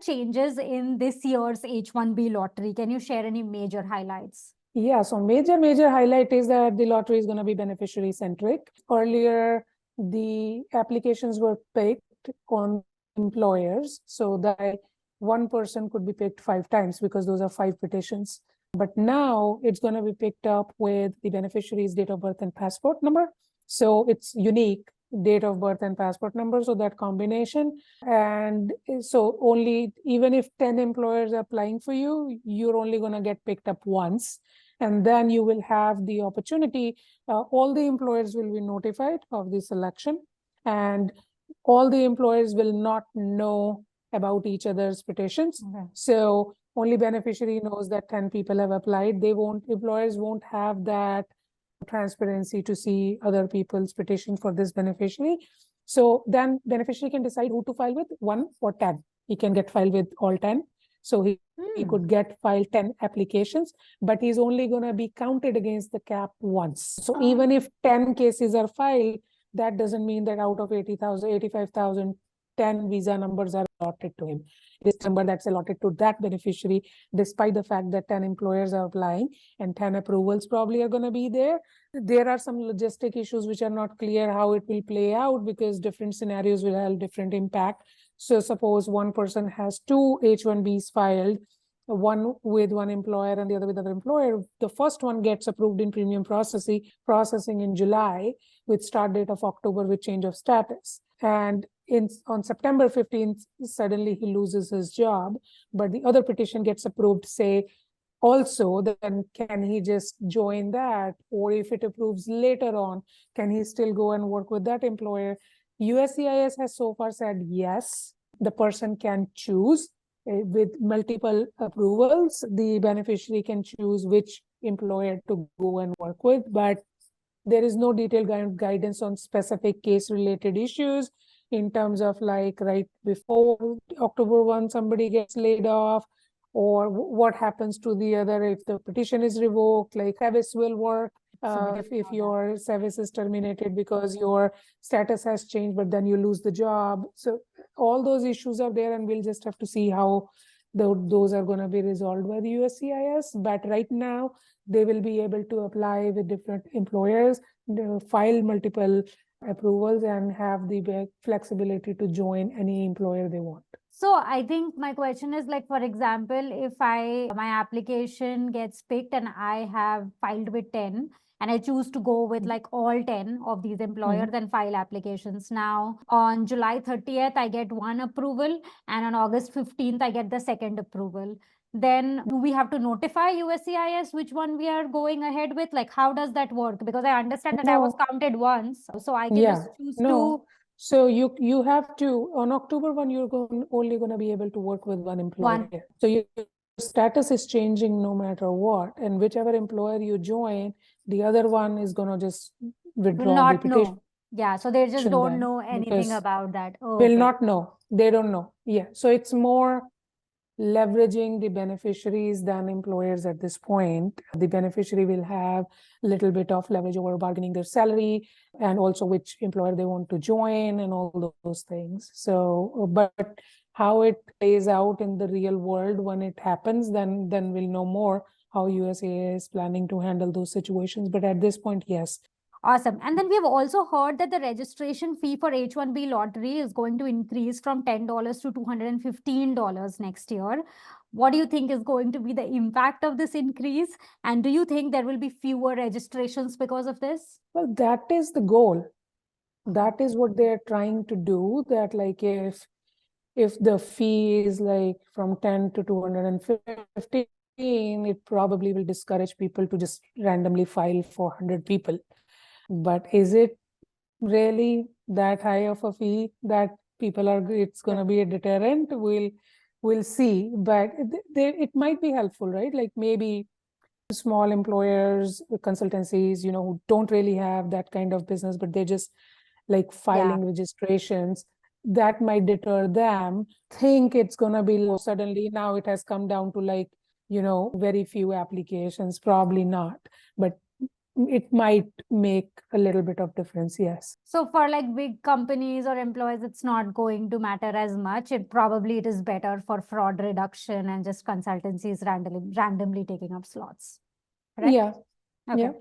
changes in this year's H1B lottery? Can you share any major highlights? Yeah, so major highlight is that the lottery is going to be beneficiary centric. Earlier, the applications were picked on employers, so that one person could be picked 5 times because those are 5 petitions. But now it's going to be picked up with the beneficiary's date of birth and passport number. So it's unique date of birth and passport number, so that combination. And so only, even if 10 employers are applying for you, you're only going to get picked up once. And then you will have the opportunity, all the employers will be notified of the selection, and all the employers will not know about each other's petitions. Okay. So only beneficiary knows that 10 people have applied. Employers won't have that transparency to see other people's petition for this beneficiary. So then beneficiary can decide who to file with, 1 or 10. He can get filed with all 10. So he could get filed 10 applications, but he's only going to be counted against the cap once. So even if 10 cases are filed, that doesn't mean that out of 80,000, 85,000, 10 visa numbers are allotted to him. This number that's allotted to that beneficiary, despite the fact that 10 employers are applying and 10 approvals probably are going to be there. There are some logistic issues which are not clear how it will play out, because different scenarios will have different impact. So suppose one person has 2 H1Bs filed, one with one employer and the other with other employer. The first one gets approved in premium processing in July with start date of October with change of status. And on September 15th, suddenly he loses his job, but the other petition gets approved, say, also, then can he just join that? Or if it approves later on, can he still go and work with that employer? USCIS has so far said yes, the person can choose. With multiple approvals, the beneficiary can choose which employer to go and work with, but there is no detailed guidance on specific case-related issues in terms of like right before October 1, somebody gets laid off, or what happens to the other if the petition is revoked, like service will work. If your service is terminated because your status has changed, but then you lose the job. So all those issues are there, and we'll just have to see how those are going to be resolved by the USCIS. But right now, they will be able to apply with different employers, file multiple approvals, and have the flexibility to join any employer they want. So I think my question is, like, for example, if my application gets picked and I have filed with 10 and I choose to go with like all 10 of these employers and file applications. Now on July 30th, I get one approval, and on August 15th, I get the second approval. Then do we have to notify USCIS which one we are going ahead with? Like, how does that work? Because I understand that I was counted once, so I can just choose to. So you have to, on October 1, you're only going to be able to work with one employer. So your status is changing no matter what, and whichever employer you join, the other one is going to just withdraw the petition. Yeah, so they just don't know anything about that. Will not know. They don't know. Yeah, so it's more leveraging the beneficiaries than employers at this point. The beneficiary will have a little bit of leverage over bargaining their salary, and also which employer they want to join, and all those things. So, but how it plays out in the real world when it happens, then we'll know more how USA is planning to handle those situations. But at this point, yes. Awesome. And then we have also heard that the registration fee for H1B lottery is going to increase from $10 to $215 next year. What do you think is going to be the impact of this increase? And do you think there will be fewer registrations because of this? Well, that is the goal. That is what they're trying to do. That like if the fee is like from 10 to 215, it probably will discourage people to just randomly file for 100 people. But is it really that high of a fee that people are, it's going to be a deterrent? We'll see, but it might be helpful, right? Like maybe small employers, consultancies, who don't really have that kind of business, but they're just like filing registrations, that might deter them. Think it's going to be low. Suddenly now it has come down to like, very few applications, probably not. But it might make a little bit of difference, yes. So for like big companies or employees, it's not going to matter as much. It is better for fraud reduction and just consultancies randomly taking up slots. Correct? Yeah. Okay. Yeah.